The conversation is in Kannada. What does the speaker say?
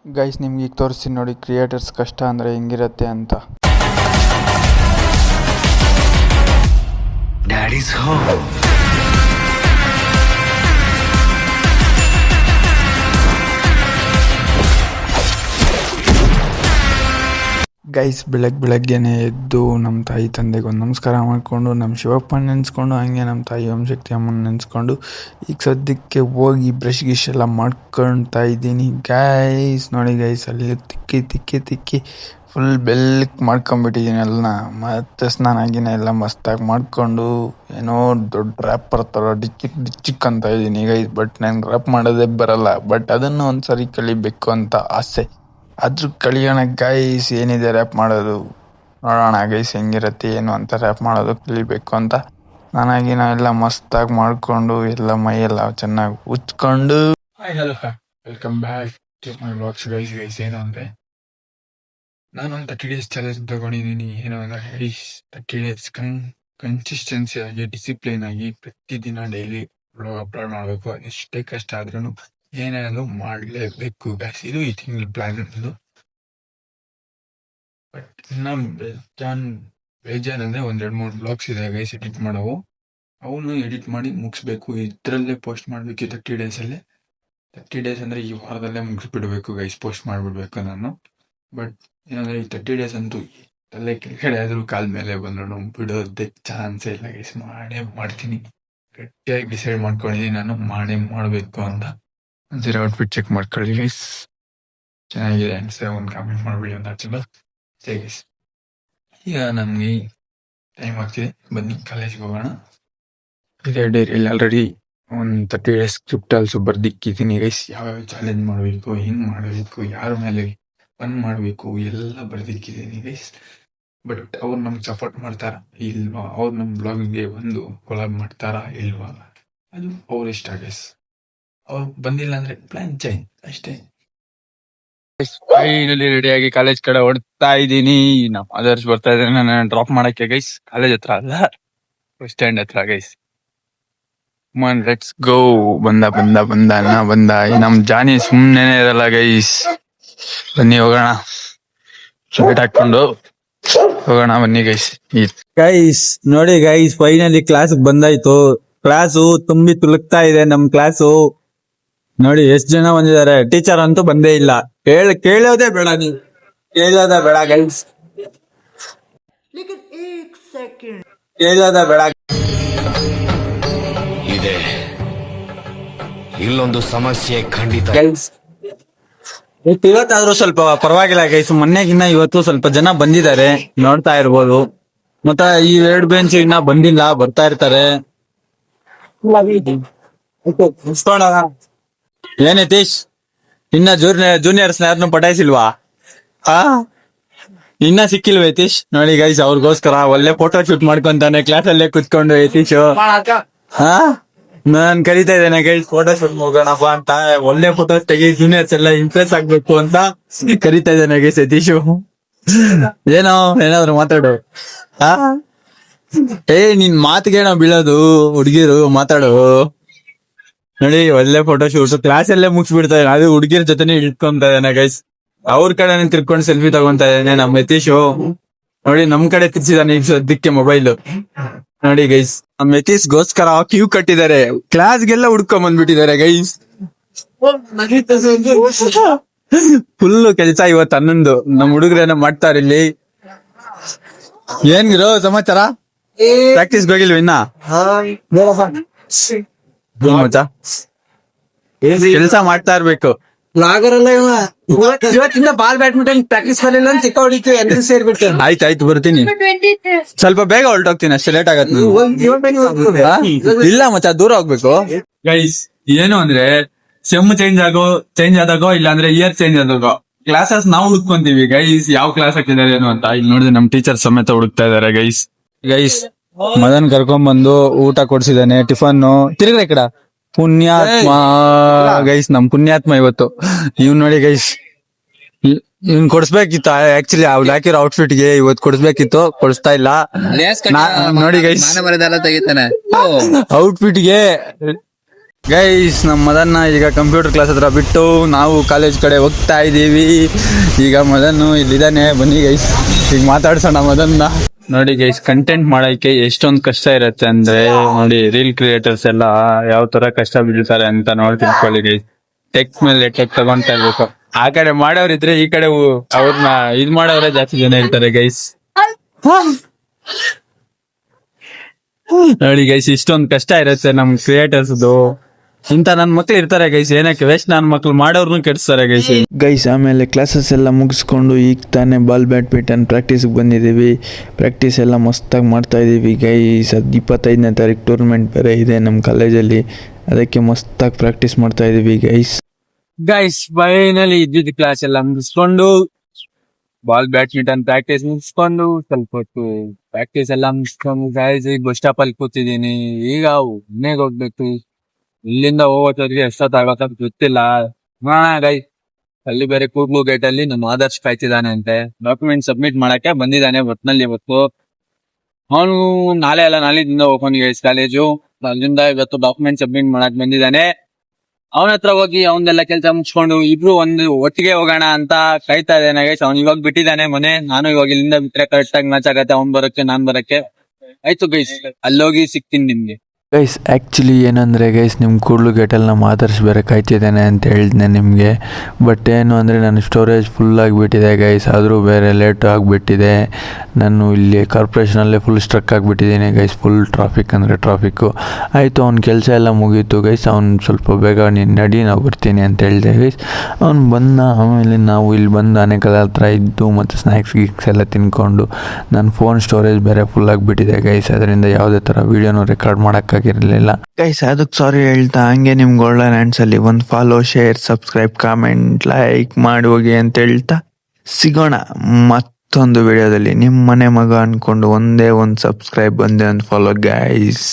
ಗೈಸ್ ನಿಮ್ಗೆ ಈಗ ತೋರಿಸ್ತೀನಿ ನೋಡಿ ಕ್ರಿಯೇಟರ್ಸ್ ಕಷ್ಟ ಅಂದರೆ ಹೆಂಗಿರುತ್ತೆ ಅಂತ. Daddies home. ಗೈಸ್ ಬೆಳಗ್ಗೆನೆ ಎದ್ದು ನಮ್ಮ ತಾಯಿ ತಂದೆಗೆ ಒಂದು ನಮಸ್ಕಾರ ಮಾಡಿಕೊಂಡು ನಮ್ಮ ಶಿವಪ್ಪನ ನೆನೆಸ್ಕೊಂಡು ಹಂಗೆ ನಮ್ಮ ತಾಯಿ ಓಂಶಕ್ತಿ ಅಮ್ಮನ ನೆನೆಸ್ಕೊಂಡು ಈಗ ಸದ್ಯಕ್ಕೆ ಹೋಗಿ ಬ್ರಷ್ ಗಿಶ್ ಎಲ್ಲ ಮಾಡ್ಕೊಳ್ತಾ ಇದ್ದೀನಿ. ಗೈಸ್ ನೋಡಿ ಗೈಸ್ ಅಲ್ಲಿ ತಿಕ್ಕಿ ಫುಲ್ ಬೆಲ್ಲಕ್ಕೆ ಮಾಡ್ಕೊಂಬಿಟ್ಟಿದ್ದೀನಿ ಎಲ್ಲ. ಮತ್ತೆ ಸ್ನಾನ ಗಿನ ಎಲ್ಲ ಮಸ್ತಾಗಿ ಮಾಡಿಕೊಂಡು ಏನೋ ದೊಡ್ಡ ರ್ಯಾಪರ್ ಥರ ಡಿಚ್ಚಿಕ್ ಅಂತ ಇದ್ದೀನಿ ಗೈಸ್. ಬಟ್ ನಂಗೆ ರ್ಯಾಪ್ ಮಾಡೋದೇ ಬರಲ್ಲ, ಬಟ್ ಅದನ್ನು ಒಂದು ಸರಿ ಕಲಿಬೇಕು ಅಂತ ಆಸೆ. ಆದ್ರೂ ಕಲಿಯೋಣ ಗೈಸ್, ಏನಿದೆ ರ್ಯಾಪ್ ಮಾಡೋದು ನೋಡೋಣ ಗೈಸ್ ಹೆಂಗಿರತ್ತೆ ಏನು ಅಂತ. ರ್ಯಾಪ್ ಮಾಡೋದು ಕಲಿಬೇಕು ಅಂತ ನಾನಾಗಿ ನಾವೆಲ್ಲ ಮಸ್ತಾಗಿ ಮಾಡಿಕೊಂಡು ಎಲ್ಲ ಮೈಯೆಲ್ಲ ಚೆನ್ನಾಗಿ ಉಚ್ಕೊಂಡು. Hi hello welcome back to my vlogs guys. ಏನು ಅಂದರೆ ನಾನೊಂದು 30 days ಚಾಲೆಂಜ್ ತಗೊಂಡಿದ್ದೀನಿ. ಏನು ಅಂದರೆ ಗೈಸ್ 30 days ಕನ್ಸಿಸ್ಟೆನ್ಸಿ ಆಗಿ ಡಿಸಿಪ್ಲಿನ್ ಆಗಿ ಪ್ರತಿದಿನ ಡೈಲಿ ವ್ಲಾಗ್ ಅಪ್ಲೋಡ್ ಮಾಡಬೇಕು. ಎಷ್ಟೇ ಕಷ್ಟ ಆದ್ರೂ ಏನಾದ್ರು ಮಾಡಲೇಬೇಕು ಗೈಸ್. ಇದು ಈ ತಿಂಗಳ ಪ್ಲಾನ್ ಇರೋದು. ಬಟ್ ಇನ್ನು ಬೇಜಾರಂದರೆ 1-2-3 ಬ್ಲಾಗ್ಸ್ ಇದೆ ಗೈಸ್ ಎಡಿಟ್ ಮಾಡೋವು. ಅವನು ಎಡಿಟ್ ಮಾಡಿ ಮುಗಿಸ್ಬೇಕು. ಇದರಲ್ಲೇ ಪೋಸ್ಟ್ ಮಾಡಬೇಕು 30 days. 30 days ಅಂದರೆ ಈ ವಾರದಲ್ಲೇ ಮುಗಿಸ್ಬಿಡ್ಬೇಕು ಗೈಸ್, ಪೋಸ್ಟ್ ಮಾಡಿಬಿಡ್ಬೇಕು ನಾನು. ಬಟ್ ಏನಂದರೆ ಈ 30 days ಅಂತೂ ತಲೆ ಕೆಳಗಡೆ ಆದರೂ ಕಾಲ ಮೇಲೆ ಬಂದ್ರು ಬಿಡೋದೇ ಚಾನ್ಸೇ ಇಲ್ಲ ಗೈಸ್. ಮಾಡ್ತೀನಿ, ಗಟ್ಟಿಯಾಗಿ ಡಿಸೈಡ್ ಮಾಡ್ಕೊಂಡಿದ್ದೀನಿ ನಾನು ಮಾಡಬೇಕು ಅಂತ. ಒಂದ್ಸರಿ ಔಟ್ಫಿಟ್ ಚೆಕ್ ಮಾಡ್ಕೊಳ್ಳಿ ಗೈಸ್, ಚೆನ್ನಾಗಿದೆ ಅನ್ಸೆ ಒಂದು ಕಾಮೆಂಟ್ ಮಾಡಿಬಿಡಿ ಒಂದು ಆಚೆ ಗೈಸ್. ಈಗ ನಮಗೆ ಟೈಮ್ ಆಗ್ತಿದೆ, ಬನ್ನಿ ಕಾಲೇಜ್ಗೆ ಹೋಗೋಣ. ಇದೇ ಡೈರಿಯಲ್ಲಿ ಆಲ್ರೆಡಿ ಒಂದು 30 days ಸ್ಕ್ರಿಪ್ಟ್ ಆಲ್ಸೋ ಬರ್ದಿಕ್ಕಿದ್ದೀನಿ ಗೈಸ್. ಯಾವ್ಯಾವ ಚಾಲೆಂಜ್ ಮಾಡಬೇಕು, ಹೆಂಗೆ ಮಾಡಬೇಕು, ಯಾರ ಮೇಲೆ ಫನ್ ಮಾಡಬೇಕು ಎಲ್ಲ ಬರ್ದಿಕ್ಕಿದ್ದೀನಿ ಗೈಸ್. ಬಟ್ ಅವ್ರು ನಮ್ಗೆ ಸಪೋರ್ಟ್ ಮಾಡ್ತಾರಾ ಇಲ್ವಾ, ಅವ್ರು ನಮ್ಮ ಬ್ಲಾಗಿಗೆ ಒಂದು ಕೊಲಾಬ್ ಮಾಡ್ತಾರಾ ಇಲ್ವಾ, ಅದು ಅವ್ರ ಇಷ್ಟ ಗೈಸ್. ಅವ್ರು ಬಂದಿಲ್ಲ ಅಂದ್ರೆ ಪ್ಲಾನ್ ಚೇಂಜ್ ಅಷ್ಟೇ. ಫೈನಲಿ ರೆಡಿಯಾಗಿ ಕಾಲೇಜ್ ಕಡೆ ಹೊಡ್ತಾ ಇದ್ದೀನಿ. ನಮ್ಮ ಅದರ್ಸ್ ಬರ್ತಾ ಇದ್ದಾರೆ ನಾನು ಡ್ರಾಪ್ ಮಾಡಕ್ಕೆ ಗೈಸ್. ಕಾಲೇಜ್ ಹತ್ರ ಅಲ್ಲ, ಬಸ್ ಸ್ಟ್ಯಾಂಡ್ ಹತ್ರ ಗೈಸ್. Let's go. ಬಂದ ನಮ್ ಜಾನಿ ಸುಮ್ಮನೆ ಇರಲ್ಲ ಗೈಸ್. ಬನ್ನಿ ಹೋಗೋಣ, ಶರ್ಟ್ ಹಾಕೊಂಡು ಹೋಗೋಣ ಬನ್ನಿ ಗೈಸ್. ನೋಡಿ ಗೈಸ್, ಫೈನಲಿ ಕ್ಲಾಸ್ ಬಂದಾಯ್ತು. ಕ್ಲಾಸು ತುಂಬಿ ತುಳುಕ್ತಾ ಇದೆ ನಮ್ ಕ್ಲಾಸು. ನೋಡಿ ಎಷ್ಟು ಜನ ಬಂದಿದ್ದಾರೆ. ಟೀಚರ್ ಅಂತೂ ಬಂದೇ ಇಲ್ಲ. ಕೇಳೋದೇ ಬೇಡ, ನೀವು ಕೇಳೋದೇ ಬೇಡ ಗೈಸ್, ಕೇಳೋದೇ ಬೇಡ. ಇದೆ ಇಲ್ಲೊಂದು ಸಮಸ್ಯೆ ಖಂಡಿತ ಗೈಸ್ ಇವತ್ತಾದ್ರೂ ಸ್ವಲ್ಪ ಪರವಾಗಿಲ್ಲ ಗೈಸ್. ಮೊನ್ನೆಗಿನ್ನ ಇವತ್ತು ಸ್ವಲ್ಪ ಜನ ಬಂದಿದ್ದಾರೆ, ನೋಡ್ತಾ ಇರ್ಬೋದು. ಮತ್ತೆ ಈ 2 ಬೆಂಚ್ ಇನ್ನ ಬಂದಿಲ್ಲ, ಬರ್ತಾ ಇರ್ತಾರೆ. ಏನ್ ಯತೀಶ್, ಇನ್ನ ಜೂನಿಯರ್ಸ್ ಯಾರನ್ನು ಪಟಾಯಿಸಿಲ್ವಾ? ಇನ್ನ ಸಿಕ್ಕಿಲ್ವ ಯತೀಶ್? ನೋಡಿ ಗೈಸ್, ಅವ್ರಿಗೋಸ್ಕರ ಒಳ್ಳೆ ಫೋಟೋ ಶೂಟ್ ಮಾಡ್ಕೊಂತಾನೆ ಕ್ಲಾಸಲ್ಲೇ ಕುತ್ಕೊಂಡು ಯತೀಶ್. ನಾನ್ ಕರಿತಾ ಇದ್ದೇನೆ ಗೈಸ್, ಫೋಟೋ ಶೂಟ್ ಹೋಗೋಣಪ್ಪ ಅಂತ. ಒಳ್ಳೆ ಫೋಟೋಸ್ ತೆಗಿ, ಜೂನಿಯರ್ಸ್ ಎಲ್ಲ ಇಂಪ್ರೆಸ್ ಆಗ್ಬೇಕು ಅಂತ ಕರಿತಾ ಇದ್ದೇನೆ ಗೈಸ್ ಯತೀಶು. ಏನಾದ್ರು ಮಾತಾಡು. ನಿನ್ ಮಾತಿಗೇನೋ ಬೀಳೋದು, ಹುಡುಗಿರು ಮಾತಾಡು. ನೋಡಿ ಒಳ್ಳೆ ಫೋಟೋ ಶೂಟ್ ಕ್ಲಾಸಲ್ಲೇ ಮುಗಿಸ್ಬಿಡ್ತಾ ಇದ್ದಾನೆ. ಅದು ಹುಡುಗಿರ ಜೊತೆನೆ ಇಟ್ಕೊಂತಾ ಇದ್ದಾನೆ ಗೈಸ್. ಅವ್ರ ಕಡೆ ತಿರ್ಕೊಂಡು ಸೆಲ್ಫಿ ತಗೊಂತಾ ಇದ್ದಾನೆ ನಮ್ಮ ಯತೀಶು. ನೋಡಿ ನಮ್ ಕಡೆ ತಿರ್ಸಿದಾನೆ ಈಗ ಸದ್ಯಕ್ಕೆ ಮೊಬೈಲ್. ನೋಡಿ ಗೈಸ್, ನಮ್ಮ ಯತೀಶ್ಗೋಸ್ಕರ ಕ್ಯೂ ಕಟ್ಟಿದ್ದಾರೆ, ಕ್ಲಾಸ್ಗೆಲ್ಲ ಹುಡ್ಕೊಂಡ್ ಬಂದ್ಬಿಟ್ಟಿದ್ದಾರೆ ಗೈಸ್. ಫುಲ್ಲು ಕೆಲ್ಸ ಇವತ್ತು 11 ನಮ್ ಹುಡುಗರೇನ ಮಾಡ್ತಾರೆ ಇಲ್ಲಿ. ಏನ್ಗಿರೋ ಸಮಾಚಾರ? ಪ್ರಾಕ್ಟೀಸ್ ಹೋಗಿಲ್ವ ಇನ್ನ? ಕೆಲಸ ಮಾಡ್ತಾ ಇರ್ಬೇಕು. ಇವತ್ತಿಂದ ಬಾಲ್ ಬ್ಯಾಡ್ಮಿಂಟನ್ ಪ್ರಾಕ್ಟೀಸ್ ಮಾಡಿಲ್ಲ ಅಂತ ಚಿಕ್ಕ ಹೊಡಿತೀವಿ, ಎಲ್ಲ ಸೇರ್ಬಿಟ್ಟು. ಆಯ್ತು ಬರ್ತೀನಿ, ಸ್ವಲ್ಪ ಬೇಗ ಹೊರಟೋಗ್ತೀನಿ, ಅಷ್ಟೇ ಲೇಟ್ ಆಗತ್ತೆ. ಇಲ್ಲ ಮಚ್ಚ, ದೂರ ಹೋಗ್ಬೇಕು ಗೈಸ್. ಏನು ಅಂದ್ರೆ ಸೆಮ್ ಚೇಂಜ್ ಆದಾಗೋ ಇಲ್ಲ ಅಂದ್ರೆ ಇಯರ್ ಚೇಂಜ್ ಆದಾಗೋ ಕ್ಲಾಸಸ್ ನಾವು ಹುಡ್ಕೊಂತೀವಿ ಗೈಸ್, ಯಾವ ಕ್ಲಾಸ್ ಹಾಕಿದ್ದಾರೆ ಏನು ಅಂತ. ಇಲ್ಲಿ ನೋಡಿದ್ರೆ ನಮ್ ಟೀಚರ್ ಸಮೇತ ಹುಡುಕ್ತಾ ಇದಾರೆ ಗೈಸ್. ಮದನ್ ಕರ್ಕೊಂಡ್ ಊಟ ಕೊಡ್ಸಿದಾನೆ, ಟಿಫನ್. ತಿರುಗ್ರ ಈ ಕಡ ಪುಣ್ಯಾತ್ಮ ಗೈಸ್, ನಮ್ ಪುಣ್ಯಾತ್ಮ ಇವತ್ತು. ಇವ್ನ್ ನೋಡಿ ಗೈಸ್, ಇವ್ನ್ ಕೊಡ್ಸ್ಬೇಕಿತ್ತು ಆಕ್ಚುಲಿ. ಅವ್ಳು ಹಾಕಿರೋ ಔಟ್ಫಿಟ್ ಗೆ ಇವತ್ತು ಕೊಡ್ಸ್ಬೇಕಿತ್ತು, ಕೊಡಿಸ್ತಾ ಇಲ್ಲ. ನೋಡಿ ಗೈಸ್, ಔಟ್ಫಿಟ್ ಗೆ ಗೈಸ್ ನಮ್ಮ ಮದನ್ನ ಈಗ ಕಂಪ್ಯೂಟರ್ ಕ್ಲಾಸ್ ಹತ್ರ ಬಿಟ್ಟು ನಾವು ಕಾಲೇಜ್ ಕಡೆ ಹೋಗ್ತಾ ಇದ್ದೀವಿ. ಈಗ ಮದನ್ನು ಇಲ್ಲಿದ್ದಾನೆ, ಬನ್ನಿ ಗೈಸ್ ಈಗ ಮಾತಾಡ್ಸೋಣ ಮದನ್ನ. ನೋಡಿ ಗೈಸ್, ಕಂಟೆಂಟ್ ಮಾಡೋಕೆ ಎಷ್ಟೊಂದು ಕಷ್ಟ ಇರುತ್ತೆ ಅಂದ್ರೆ ನೋಡಿ, ರೀಲ್ ಕ್ರಿಯೇಟರ್ಸ್ ಎಲ್ಲ ಯಾವ ತರ ಕಷ್ಟ ಬೀಳ್ತಾರೆ ಅಂತ ನೋಡಿ ತಿಳ್ಕೊಳ್ಳಿ ಗೈಸ್. ಟೆಕ್ ಮೇಲೆ ಟೆಕ್ ತಗೊಂತ ಇರ್ಬೇಕು. ಆ ಕಡೆ ಮಾಡೋರಿದ್ರೆ ಈ ಕಡೆ ಅವ್ರನ್ನ ಇದ್ ಮಾಡೋರೇ ಜಾಸ್ತಿ ಜನ ಇರ್ತಾರೆ ಗೈಸ್. ನೋಡಿ ಗೈಸ್, ಇಷ್ಟೊಂದು ಕಷ್ಟ ಇರುತ್ತೆ ನಮ್ ಕ್ರಿಯೇಟರ್ಸ್ದು. ಇಂತ ನನ್ ಮಕ್ಳು ಇರ್ತಾರೆ ಗೈಸ್, ಏನಕ್ಕೆ ವೇಸ್ಟ್ ನನ್ ಮಕ್ಳು ಮಾಡೋರ್ನು ಕೆಡಿಸ್ತಾರೆ ಗೈಸ್. ಗೈಸ್ ಆಮೇಲೆ ಕ್ಲಾಸಸ್ ಎಲ್ಲ ಮುಗಿಸ್ಕೊಂಡು ಈಗ ತಾನೇ ಬಾಲ್ ಬ್ಯಾಡ್ಮಿಂಟನ್ ಪ್ರಾಕ್ಟೀಸ್ಗೆ ಬಂದಿದ್ದೀವಿ. ಪ್ರಾಕ್ಟೀಸ್ ಎಲ್ಲ ಮಸ್ತಾಗಿ ಮಾಡ್ತಾ ಇದ್ದೀವಿ ಗೈಸ್. ಅದು 25ನೇ ತಾರೀಕು ಟೂರ್ನಮೆಂಟ್ ಬೇರೆ ಇದೆ ನಮ್ಮ ಕಾಲೇಜಲ್ಲಿ, ಅದಕ್ಕೆ ಮಸ್ತಾಗಿ ಪ್ರಾಕ್ಟೀಸ್ ಮಾಡ್ತಾ ಇದ್ದೀವಿ ಗೈಸ್. ಗೈಸ್ ಫೈನಲಿ ಇದ್ದಿದ್ದ ಕ್ಲಾಸ್ ಎಲ್ಲ ಮುಗಿಸ್ಕೊಂಡು ಬಾಲ್ ಬ್ಯಾಡ್ಮಿಂಟನ್ ಪ್ರಾಕ್ಟೀಸ್ ಮುಗಿಸ್ಕೊಂಡು ಸ್ವಲ್ಪ ಹೊತ್ತು ಪ್ರಾಕ್ಟೀಸ್ ಎಲ್ಲ ಮುಗಿಸ್ಕೊಂಡು ಗೈಸ್ ಈಗ ಬಸ್ ಸ್ಟಾಪ್ ಅಲ್ಲಿ ಕೂತಿದ್ದೀನಿ. ಈಗ ಮನೆಗೆ ಹೋಗ್ಬೇಕು. ಇಲ್ಲಿಂದ ಹೋಗೋದ್ರಿಗೆ ಎಷ್ಟೊತ್ತಾಗತ್ತ ಗೊತ್ತಿಲ್ಲ. ಗೈಸ್ ಅಲ್ಲಿ ಬೇರೆ ಕೂಗ್ಲು ಗೇಟ್ ಅಲ್ಲಿ ನಮ್ಮ ಆದರ್ಶ್ ಕಾಯ್ತಿದ್ದಾನೆ ಅಂತೆ. ಡಾಕ್ಯುಮೆಂಟ್ ಸಬ್ಮಿಟ್ ಮಾಡಕ್ಕೆ ಬಂದಿದ್ದಾನೆ ಒಟ್ನಲ್ಲಿ ಇವತ್ತು. ಅವನು ನಾಳೆದಿಂದ ಹೋಗ್ಕೊಂಡು ಗೈಸ್ ಕಾಲೇಜು. ಅಲ್ಲಿಂದ ಇವತ್ತು ಡಾಕ್ಯುಮೆಂಟ್ ಸಬ್ಮಿಟ್ ಮಾಡಕ್ ಬಂದಿದ್ದಾನೆ. ಅವನ ಹತ್ರ ಹೋಗಿ ಅವನ್ನೆಲ್ಲ ಕೆಲಸ ಮುಗಿಸ್ಕೊಂಡು ಇಬ್ರು ಒಂದು ಒಟ್ಟಿಗೆ ಹೋಗೋಣ ಅಂತ ಕಾಯ್ತಾ ಇದ್ದಾನೆ ಗೈಸ್. ಅವ್ನು ಇವಾಗ ಬಿಟ್ಟಿದ್ದಾನೆ ಮನೆ. ನಾನು ಇವಾಗ ಇಲ್ಲಿಂದ ಬಿಟ್ರೆ ಕರೆಕ್ಟ್ ಆಗಿ ಮ್ಯಾಚ್ ಆಗತ್ತೆ, ಅವ್ನ್ ಬರಕ್ಕೆ ನಾನ್ ಬರಕ್ಕೆ. ಆಯ್ತು ಗೈಸ್, ಅಲ್ಲೋಗಿ ಸಿಗ್ತೀನಿ ನಿಮ್ಗೆ. ಗೈಸ್ ಆ್ಯಕ್ಚುಲಿ ಏನಂದರೆ ಗೈಸ್, ನಿಮ್ಮ ಕೂಡ್ಲು ಗೇಟಲ್ಲಿ ನಮ್ಮ ಆದರ್ಶ್ ಬೇರೆ ಕಾಯ್ತಿದ್ದಾನೆ ಅಂತ ಹೇಳಿದ್ನೆ ನಿಮಗೆ. ಬಟ್ ಏನು ಅಂದರೆ ನನ್ನ ಸ್ಟೋರೇಜ್ ಫುಲ್ಲಾಗಿಬಿಟ್ಟಿದೆ ಗೈಸ್, ಆದರೂ ಬೇರೆ ಲೇಟ್ ಆಗಿಬಿಟ್ಟಿದೆ. ನಾನು ಇಲ್ಲಿ ಕಾರ್ಪೊರೇಷನಲ್ಲೇ ಫುಲ್ ಸ್ಟ್ರಕ್ ಆಗಿಬಿಟ್ಟಿದ್ದೀನಿ ಗೈಸ್. ಫುಲ್ ಟ್ರಾಫಿಕ್ ಅಂದರೆ ಟ್ರಾಫಿಕ್ಕು. ಆಯಿತು, ಅವ್ನ ಕೆಲಸ ಎಲ್ಲ ಮುಗೀತು ಗೈಸ್. ಅವ್ನು ಸ್ವಲ್ಪ ಬೇಗ ನೀನು ನಡಿ, ನಾವು ಬರ್ತೀನಿ ಅಂತ ಹೇಳಿದೆ ಗೈಸ್. ಅವ್ನು ಬಂದ. ಆಮೇಲೆ ನಾವು ಇಲ್ಲಿ ಬಂದು ಆನೆಕಲ್ ಹತ್ರ ಇದ್ದು ಮತ್ತು ಸ್ನ್ಯಾಕ್ಸ್ ಗೀಕ್ಸ್ ಎಲ್ಲ ತಿನ್ಕೊಂಡು, ನನ್ನ ಫೋನ್ ಸ್ಟೋರೇಜ್ ಬೇರೆ ಫುಲ್ಲಾಗಿಬಿಟ್ಟಿದೆ ಗೈಸ್. ಅದರಿಂದ ಯಾವುದೇ ಥರ ವೀಡಿಯೋನು ರೆಕಾರ್ಡ್ ಮಾಡೋಕ್ಕಾಗಿರಲಿಲ್ಲ ಗೈಸ್. ಅದಕ್ಕೆ ಸಾರಿ ಹೇಳ್ತಾ, ಹಂಗೆ ನಿಮ್ಗೆ ಒಳ್ಳೆ ಹ್ಯಾಂಡ್ಸಲ್ಲಿ ಒಂದು follow, share, subscribe, comment, like ಮಾಡಿ ಹೋಗಿ ಅಂತ ಹೇಳ್ತಾ ಸಿಗೋಣ ಮತ್ತೊಂದು ವಿಡಿಯೋದಲ್ಲಿ. ನಿಮ್ಮ ಮನೆ ಮಗ ಅಂದ್ಕೊಂಡು ಒಂದೇ ಒಂದು ಸಬ್ಸ್ಕ್ರೈಬ್, ಒಂದೇ ಒಂದು ಫಾಲೋ ಗೈಸ್.